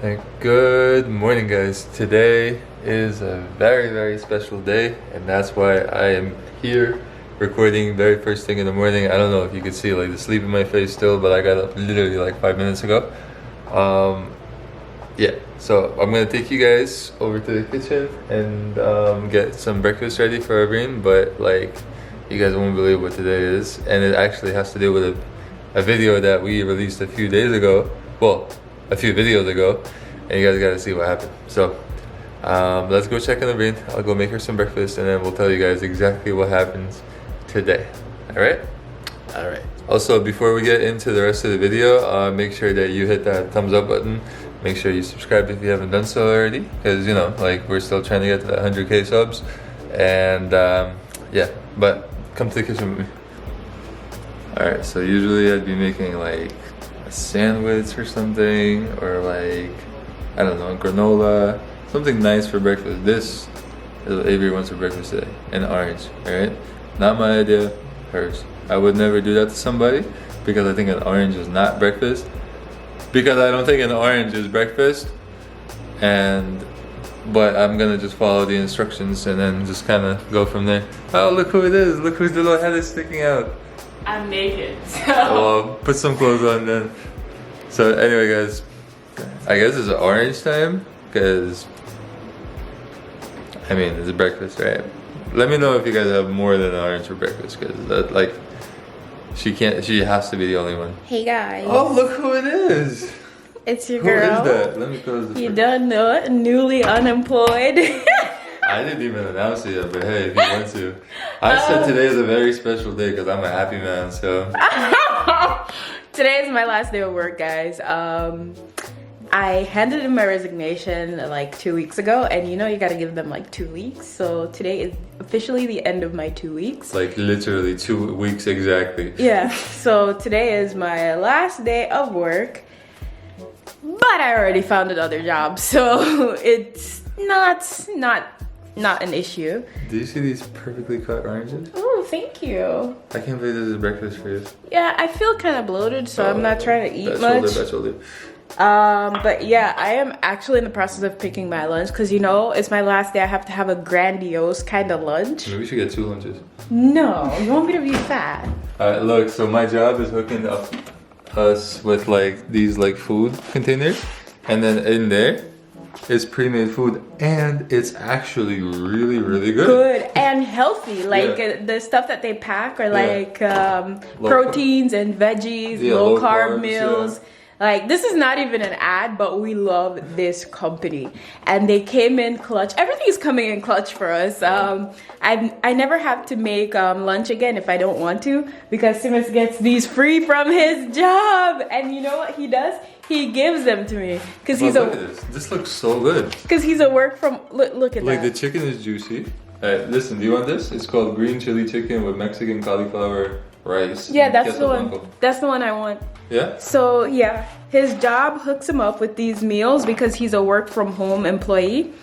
Hey, good morning, guys. Today is a very special day, and that's why I am here recording very first thing in the morning. I don't know if you can see like the sleep in my face still, but I got up literally like 5 minutes ago. Yeah, so I'm gonna take you guys over to the kitchen and get some breakfast ready for Avri, but like you guys won't believe what today is, and it actually has to do with a video that we released a few days ago. Well, a few videos ago, and you guys gotta see what happened. So let's go check on Avri. I'll go make her some breakfast, and then we'll tell you guys exactly what happens today. All right. Also, before we get into the rest of the video, make sure that you hit that thumbs up button. Make sure you subscribe if you haven't done so already, because you know, like, we're still trying to get to that 100K subs. And yeah, but come to the kitchen with me. All right, so usually I'd be making like a sandwich or something, or like, I don't know, granola, something nice for breakfast. This is what Avri wants for breakfast today, an orange. All right, not my idea, hers. I would never do that to somebody, because I think an orange is not breakfast, because I don't think an orange is breakfast. But I'm gonna just follow the instructions and then just kind of go from there. Oh, look who it is. Look whose little head is sticking out. I'm naked, so. Well, put some clothes on then. So anyway, guys, I guess it's orange time, because I mean, it's breakfast, right? Let me know if you guys have more than an orange for breakfast, because that, like, she has to be the only one. Hey guys. Oh, look who it is. It's your Who girl. is that? Let me close this. You don't know it, newly unemployed. I didn't even announce it yet, but hey, if you want to. I said today is a very special day because I'm a happy man, so. Today is my last day of work, guys. I handed in my resignation like 2 weeks ago, and you know you gotta give them like 2 weeks. So today is officially the end of my 2 weeks. Like literally 2 weeks exactly. Yeah, so today is my last day of work, but I already found another job, so it's not an issue. Do you see these perfectly cut oranges? Oh, thank you. I can't believe this is breakfast for you. Yeah, I feel kind of bloated, so I'm not trying to eat much. That's shoulder. But yeah, I am actually in the process of picking my lunch, because you know, it's my last day. I have to have a grandiose kind of lunch. Maybe we should get 2 lunches. No, you want me to be fat? Alright, look, so my job is hooking up us with like these like food containers, and then in there is pre-made food, and it's actually really good. Good and healthy, like Yeah. the stuff that they pack are like Low proteins and veggies, Yeah, low low carb carbs, meals. Like, this is not even an ad, but we love this company, and they came in clutch. Everything's coming in clutch for us. I never have to make lunch again if I don't want to, because Simas gets these free from his job. And you know what he does? He gives them to me, because he's look at this. This looks so good. Because he's a work from. Look at Like that. the chicken is juicy. Alright, listen, do you want this? It's called green chili chicken with Mexican cauliflower rice. Yeah, and that's queso the one. blanco. That's the one I want. Yeah? So yeah, his job hooks him up with these meals because he's a work from home employee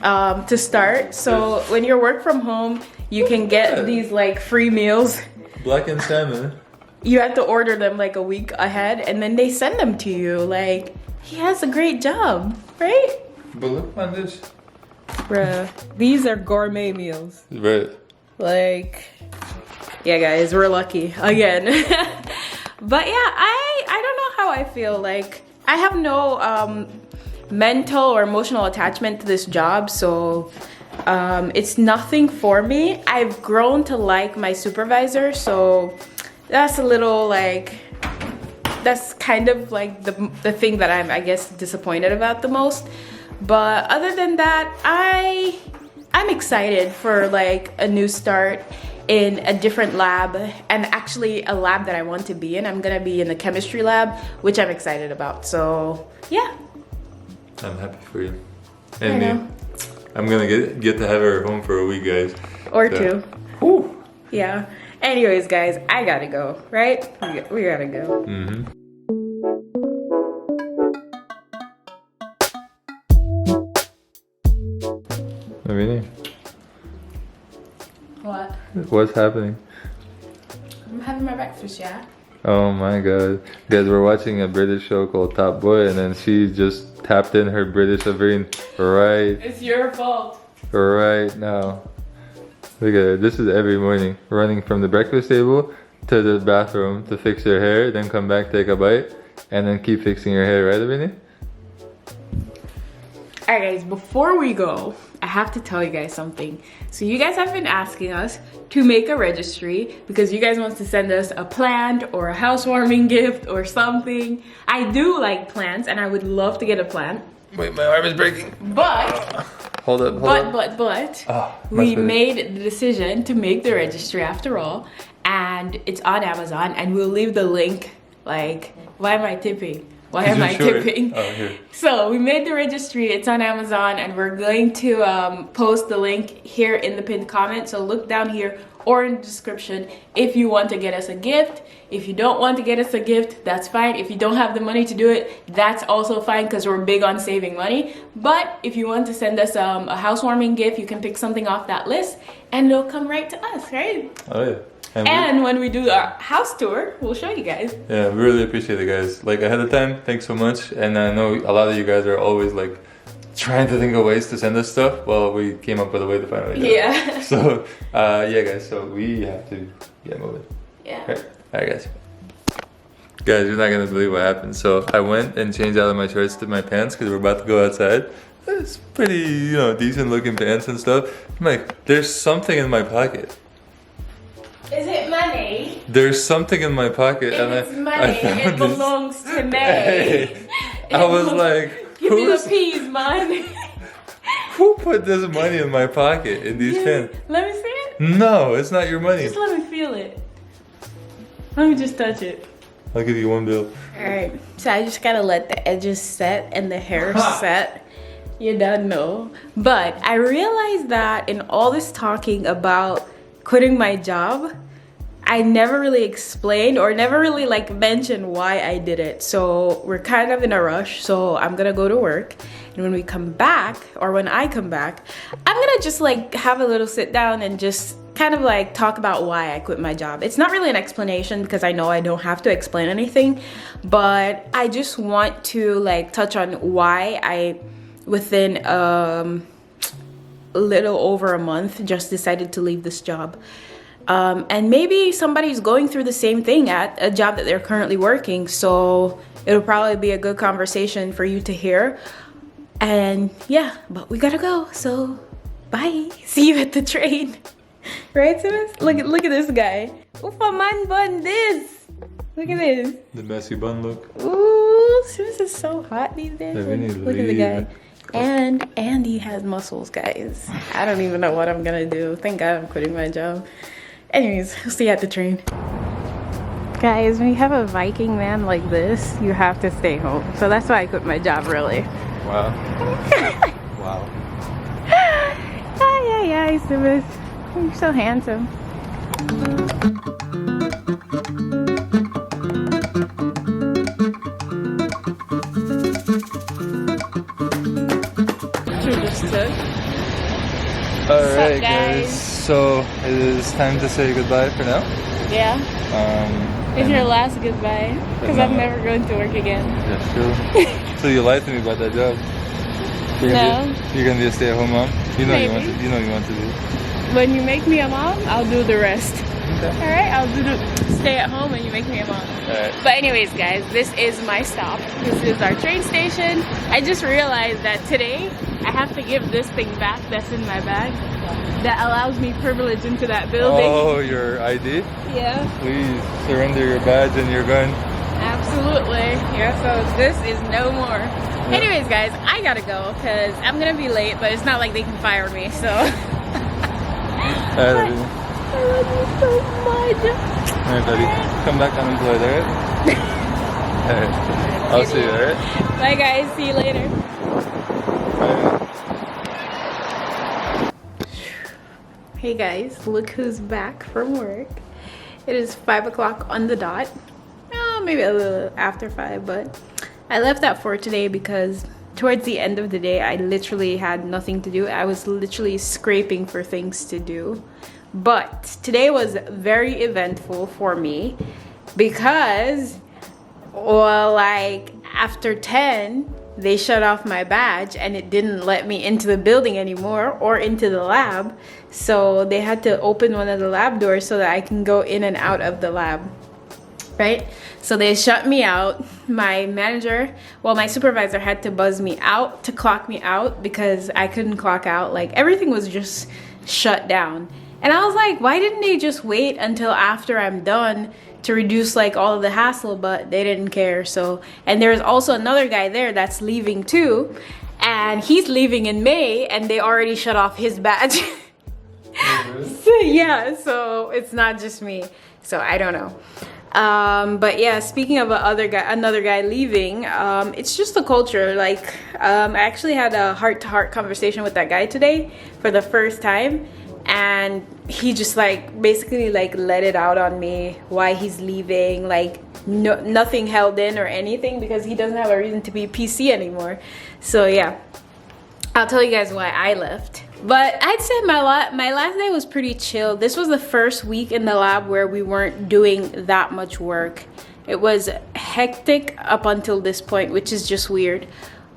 to start. So when you're work from home, you can get these like free meals. Black and salmon. You have to order them like a week ahead, and then they send them to you. Like, he has a great job, right? But look on this. Bruh, these are gourmet meals. Right. Like, yeah, guys, we're lucky again. But yeah, I don't know how I feel. Like, I have no mental or emotional attachment to this job, so it's nothing for me. I've grown to like my supervisor, so that's a little like, that's kind of like the thing that I'm, I guess, disappointed about the most. But other than that, I'm excited for like a new start in a different lab, and actually a lab that I want to be in. I'm gonna be in the chemistry lab, which I'm excited about. So yeah, I'm happy for you. And me. I'm gonna get to have her home for a week, guys. Or two. Whew. Yeah. Anyways, guys, I gotta go, right? We gotta go. Mm-hmm. Avri, What? what's happening? I'm having my breakfast, yeah? Oh my god. Guys, we're watching a British show called Top Boy, and then she just tapped in her British Avri right. It's your fault. Right now. Look at her. This is every morning. Running from the breakfast table to the bathroom to fix her hair, then come back, take a bite, and then keep fixing her hair, right, Avri? Alright guys, before we go, I have to tell you guys something. So you guys have been asking us to make a registry because you guys want to send us a plant or a housewarming gift or something. I do like plants and I would love to get a plant. Wait, my arm is breaking. But hold up. We made the decision to make the registry after all, and it's on Amazon, and we'll leave the link. Like, why am I tipping? Why am I tipping? Oh, here. So we made the registry, it's on Amazon, and we're going to post the link here in the pinned comment. So look down here or in the description if you want to get us a gift. If you don't want to get us a gift, that's fine. If you don't have the money to do it, that's also fine because we're big on saving money. But if you want to send us a housewarming gift, you can pick something off that list and it'll come right to us, right? Oh yeah. And when we do our house tour, we'll show you guys. Yeah, we really appreciate it, guys. Like, ahead of time, thanks so much. And I know a lot of you guys are always like trying to think of ways to send us stuff. Well, we came up with a way to finally do it. Yeah. So, yeah, guys. So we have to get moving. Yeah. All right, guys. Guys, you're not gonna believe what happened. So I went and changed out of my shorts to my pants because we're about to go outside. It's pretty, you know, decent looking pants and stuff. I'm like, there's something in my pocket. Is it money? There's something in my pocket, If and it's money, it belongs to me. Hey, I was like, give me the peas, man. Who put this money in my pocket in these pants? Let me see it. No, it's not your money. Just let me feel it. Let me just touch it. I'll give you $1 bill. Alright, so I just gotta let the edges set and the hair set. You don't know. But I realized that in all this talking about quitting my job, I never really explained or never really like mentioned why I did it. So we're kind of in a rush. So I'm gonna go to work, and when we come back, or when I come back, I'm gonna just like have a little sit down and just kind of like talk about why I quit my job. It's not really an explanation because I know I don't have to explain anything, but I just want to like touch on why I, within a little over a month, just decided to leave this job. And maybe somebody's going through the same thing at a job that they're currently working, so it'll probably be a good conversation for you to hear. And yeah, but we gotta go, so bye. See you at the train. Right, Simas? Look at this guy. Ufa man bun this. Look at this. The messy bun look. Ooh, Simas is so hot these days. Look at the guy. And he has muscles, guys. I don't even know what I'm gonna do. Thank God I'm quitting my job. Anyways, we'll see you at the train. Guys, when you have a Viking man like this, you have to stay home. So that's why I quit my job, really. Wow. Wow. Ay, Simas. You're so handsome. Alright, guys. So it is time to say goodbye for now. Yeah. It's your last goodbye, because I'm never going to work again. That's true. So you lied to me about that job. You're gonna be a stay-at-home mom. You know Maybe. you know you want to do. When you make me a mom, I'll do the rest. Okay. Alright, I'll do the stay at home when you make me a mom. Alright. But anyways, guys, this is my stop. This is our train station. I just realized that today I have to give this thing back that's in my bag that allows me privilege into that building. Oh, your ID? Yeah. Please surrender your badge and your gun. Absolutely. Yeah, so this is no more. Yeah. Anyways, guys, I gotta go because I'm gonna be late, but it's not like they can fire me, so. I love you. I love you so much. Alright, buddy. Come back unemployed, alright? Alright. I'll see you, alright? Bye, guys. See you later. Bye. Hey, guys. Look who's back from work. It is 5 o'clock on the dot. Maybe a little after 5, but I left at 4 today because towards the end of the day, I literally had nothing to do. I was literally scraping for things to do. But today was very eventful for me. because, well, like after 10, they shut off my badge and it didn't let me into the building anymore or into the lab. So they had to open one of the lab doors so that I can go in and out of the lab, right? So they shut me out. My manager, well, my supervisor had to buzz me out to clock me out because I couldn't clock out. Like everything was just shut down. And I was like, why didn't they just wait until after I'm done to reduce like all of the hassle? But they didn't care. So, and there's also another guy there that's leaving too, and he's leaving in May and they already shut off his badge. So, yeah, so it's not just me. So I don't know. But yeah, speaking of another guy leaving, it's just the culture. Like, I actually had a heart-to-heart conversation with that guy today for the first time. And he just like basically like let it out on me why he's leaving. Like nothing held in or anything because he doesn't have a reason to be PC anymore. So yeah, I'll tell you guys why I left. But I'd say my last day was pretty chill. This was the first week in the lab where we weren't doing that much work. It was hectic up until this point, which is just weird.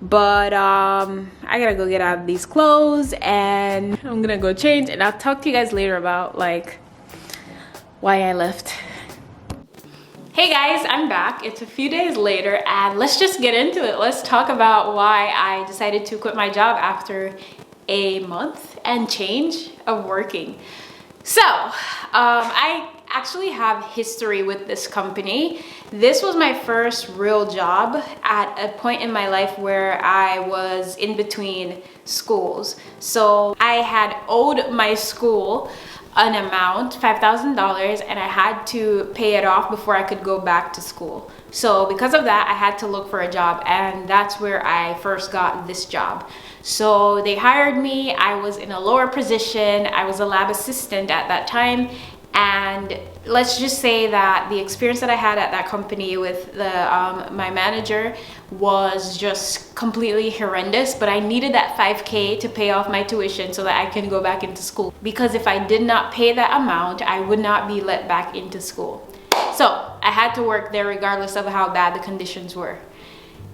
But I gotta go get out of these clothes and I'm gonna go change, and I'll talk to you guys later about like why I left. Hey guys, I'm back. It's a few days later and let's just get into it. Let's talk about why I decided to quit my job after a month and change of working. So I actually have history with this company. This was my first real job at a point in my life where I was in between schools. So I had owed my school an amount, $5,000, and I had to pay it off before I could go back to school. So because of that, I had to look for a job, and that's where I first got this job. So they hired me. I was in a lower position. I was a lab assistant at that time. And let's just say that the experience that I had at that company with my manager was just completely horrendous, but I needed that $5K to pay off my tuition so that I can go back into school. Because if I did not pay that amount, I would not be let back into school. So I had to work there regardless of how bad the conditions were.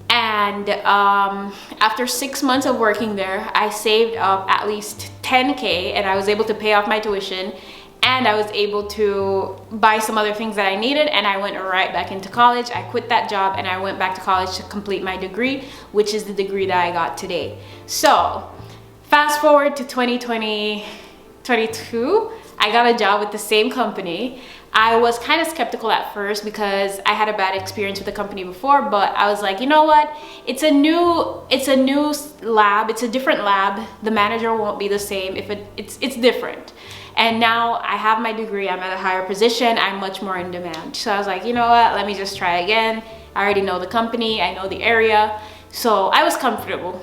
And after 6 months of working there, I saved up at least $10K and I was able to pay off my tuition. And I was able to buy some other things that I needed, and I went right back into college. I quit that job and I went back to college to complete my degree, which is the degree that I got today. So fast forward to 2022, I got a job with the same company. I was kind of skeptical at first because I had a bad experience with the company before, but I was like, you know what? It's a new lab. It's a different lab. The manager won't be the same. It's different. And now I have my degree, I'm at a higher position, I'm much more in demand. So I was like, you know what, let me just try again. I already know the company, I know the area. So I was comfortable.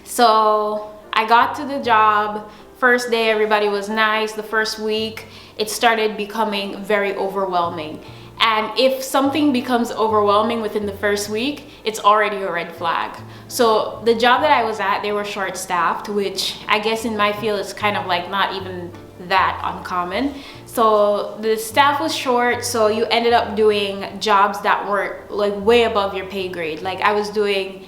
So I got to the job. First day, everybody was nice. The first week, it started becoming very overwhelming. And if something becomes overwhelming within the first week, it's already a red flag. So the job that I was at, they were short-staffed, which I guess in my field is kind of like not even that uncommon. So the staff was short, so you ended up doing jobs that were like way above your pay grade. Like I was being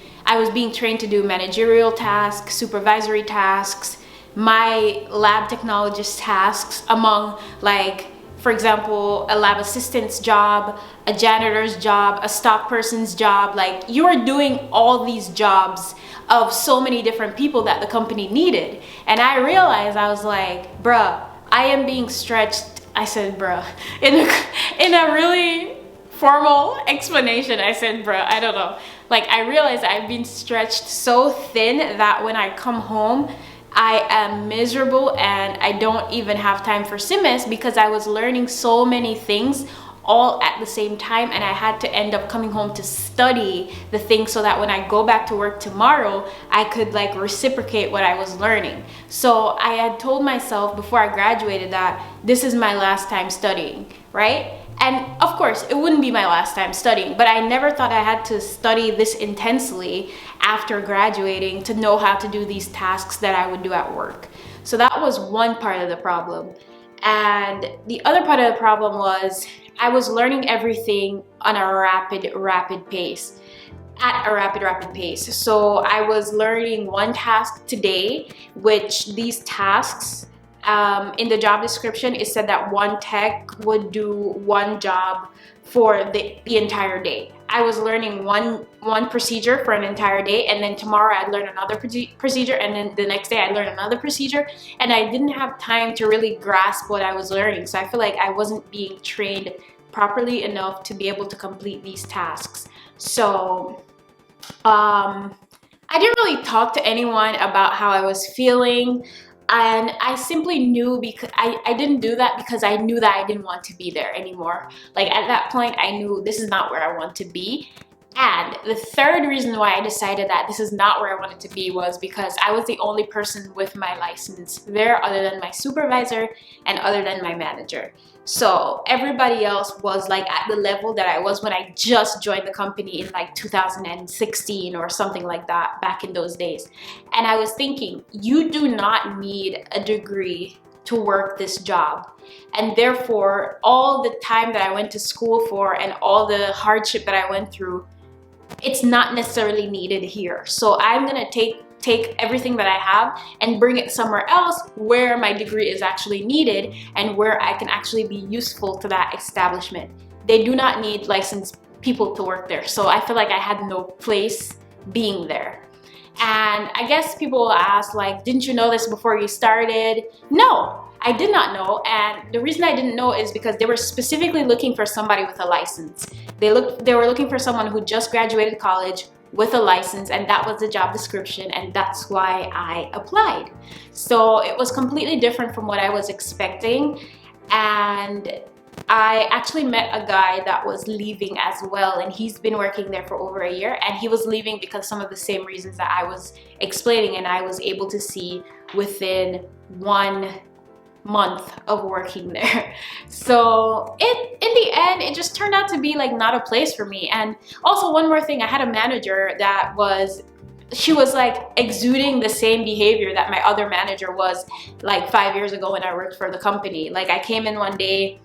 trained to do managerial tasks, supervisory tasks, my lab technologist tasks, among like, for example, a lab assistant's job, a janitor's job, a stock person's job. Like you are doing all these jobs of so many different people that the company needed. And I realized, I was like, bruh, I am being stretched. I said, bruh, in a really formal explanation, I said, bruh, I don't know. Like I realized I've been stretched so thin that when I come home, I am miserable and I don't even have time for Simas because I was learning so many things all at the same time, and I had to end up coming home to study the things so that when I go back to work tomorrow, I could like reciprocate what I was learning. So I had told myself before I graduated that this is my last time studying, right? And of course, it wouldn't be my last time studying, but I never thought I had to study this intensely after graduating to know how to do these tasks that I would do at work. So that was one part of the problem. And the other part of the problem was I was learning everything on a rapid pace. At a rapid pace. So I was learning one task today, which these tasks, in the job description, it said that one tech would do one job for the entire day. I was learning one procedure for an entire day, and then tomorrow I'd learn another procedure, and then the next day I'd learn another procedure, and I didn't have time to really grasp what I was learning. So I feel like I wasn't being trained properly enough to be able to complete these tasks. So I didn't really talk to anyone about how I was feeling, and I simply knew, because I didn't do that because I knew that I didn't want to be there anymore. Like at that point I knew this is not where I want to be. And the third reason why I decided that this is not where I wanted to be was because I was the only person with my license there, other than my supervisor and other than my manager. So everybody else was like at the level that I was when I just joined the company in like 2016 or something like that, back in those days. And I was thinking, you do not need a degree to work this job, and therefore all the time that I went to school for and all the hardship that I went through, it's not necessarily needed here. So I'm gonna take everything that I have and bring it somewhere else where my degree is actually needed and where I can actually be useful to that establishment. They do not need licensed people to work there, so I feel like I had no place being there. And I guess people will ask, like, didn't you know this before you started? No, I did not know. And the reason I didn't know is because they were specifically looking for somebody with a license. They were looking for someone who just graduated college with a license, and that was the job description, and that's why I applied. So it was completely different from what I was expecting. And I actually met a guy that was leaving as well, and he's been working there for over a year, and he was leaving because some of the same reasons that I was explaining, and I was able to see within 1 month of working there. So in the end, it just turned out to be like not a place for me. And also one more thing, I had a manager that she was like exuding the same behavior that my other manager was like 5 years ago when I worked for the company. Like I came in one day,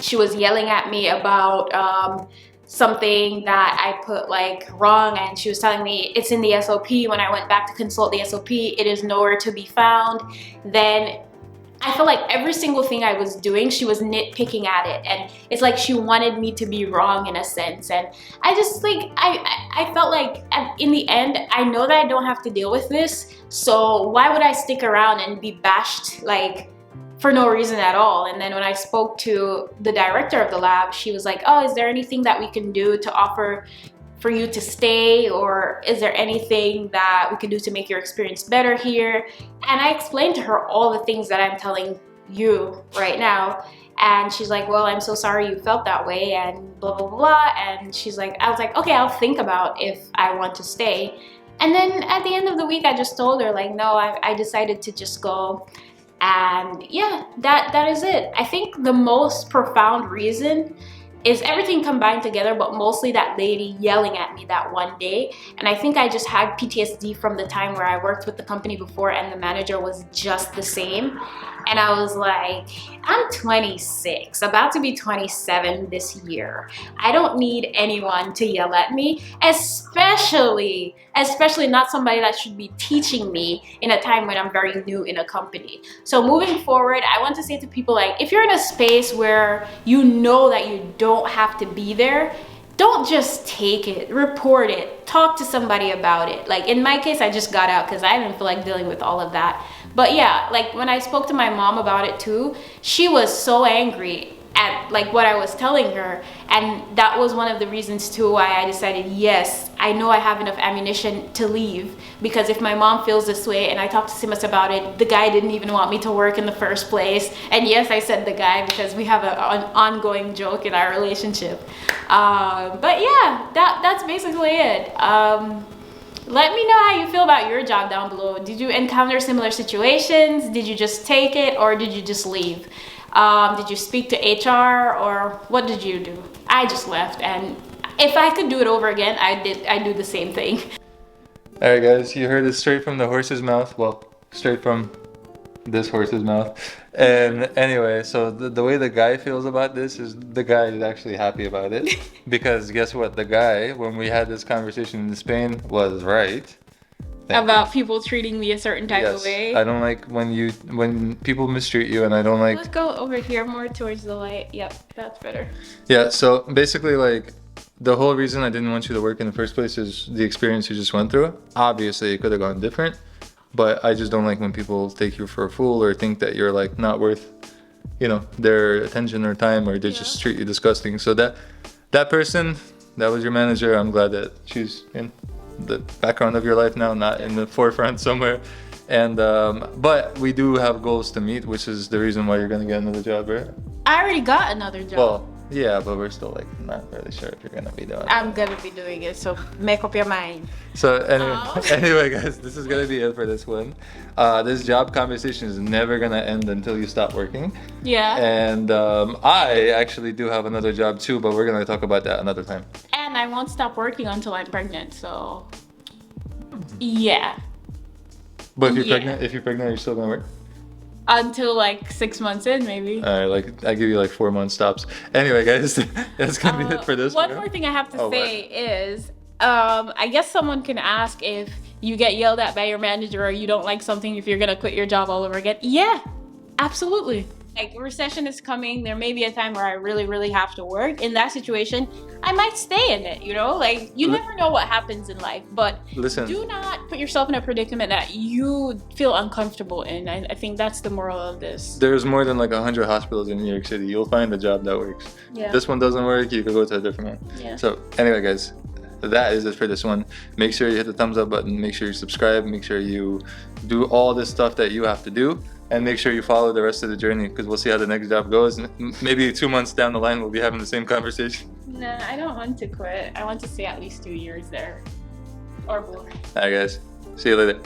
she was yelling at me about something that I put like wrong, and she was telling me it's in the SOP. When I went back to consult the SOP, it is nowhere to be found. Then I felt like every single thing I was doing, she was nitpicking at it, and it's like she wanted me to be wrong in a sense. And I just like, I felt like in the end, I know that I don't have to deal with this, so why would I stick around and be bashed like for no reason at all? And then when I spoke to the director of the lab, she was like, oh, is there anything that we can do to offer for you to stay, or is there anything that we can do to make your experience better here? And I explained to her all the things that I'm telling you right now, and she's like, well, I'm so sorry you felt that way, and blah blah blah. And she's like, I was like, okay, I'll think about if I want to stay. And then at the end of the week, I just told her like, no, I decided to just go. And yeah, that is it. I think the most profound reason is everything combined together, but mostly that lady yelling at me that one day. And I think I just had PTSD from the time where I worked with the company before and the manager was just the same. And I was like, I'm 26, about to be 27 this year. I don't need anyone to yell at me, especially not somebody that should be teaching me in a time when I'm very new in a company. So moving forward, I want to say to people, like, if you're in a space where you know that you don't have to be there, don't just take it, report it, talk to somebody about it. Like in my case, I just got out because I didn't feel like dealing with all of that. But yeah, like when I spoke to my mom about it too, she was so angry at like what I was telling her. And that was one of the reasons too why I decided, yes, I know I have enough ammunition to leave, because if my mom feels this way, and I talked to Simas about it, the guy didn't even want me to work in the first place. And yes, I said the guy because we have an ongoing joke in our relationship. But yeah, that's basically it. Let me know how you feel about your job down below. Did you encounter similar situations? Did you just take it, or did you just leave? Did you speak to HR, or what did you do? I just left, and if I could do it over again, I'd do the same thing. Alright guys, you heard it straight from the horse's mouth. Well, straight from this horse's mouth. And anyway, so the way the guy feels about this is the guy is actually happy about it. Because guess what? The guy, when we had this conversation in Spain, was right. About people treating me a certain type of way. I don't like when people mistreat you, and I don't like. Let's go over here more towards the light. Yep, that's better. Yeah, so basically, like, the whole reason I didn't want you to work in the first place is the experience you just went through. Obviously, it could have gone different, but I just don't like when people take you for a fool or think that you're like not worth, you know, their attention or time, or they just treat you disgusting. So that person, that was your manager. I'm glad that she's in the background of your life now, not in the forefront somewhere. And but we do have goals to meet, which is the reason why you're gonna get another job, right? I already got another job. Well, yeah, but we're still like not really sure if you're gonna be doing it. I'm gonna be doing it, so make up your mind. So anyway, guys, this is gonna be it for this one. This job conversation is never gonna end until you stop working. Yeah. And I actually do have another job too, but we're gonna talk about that another time. And I won't stop working until I'm pregnant, so yeah. But if you're pregnant, you're still gonna work? Until like 6 months in, maybe. Alright, like I give you like 4 month stops. Anyway, guys, that's gonna be it for this one. One more thing I have to say is, I guess someone can ask if you get yelled at by your manager or you don't like something, if you're gonna quit your job all over again. Yeah, absolutely. Like, recession is coming. There may be a time where I really, really have to work. In that situation, I might stay in it, you know? Like, you never know what happens in life. But do not put yourself in a predicament that you feel uncomfortable in. I think that's the moral of this. There's more than like 100 hospitals in New York City. You'll find a job that works. Yeah. If this one doesn't work, you could go to a different one. Yeah. So anyway, guys, that is it for this one. Make sure you hit the thumbs up button. Make sure you subscribe. Make sure you do all this stuff that you have to do. And make sure you follow the rest of the journey, because we'll see how the next job goes. Maybe 2 months down the line, we'll be having the same conversation. Nah, I don't want to quit. I want to stay at least 2 years there. Or more. Alright, guys. See you later.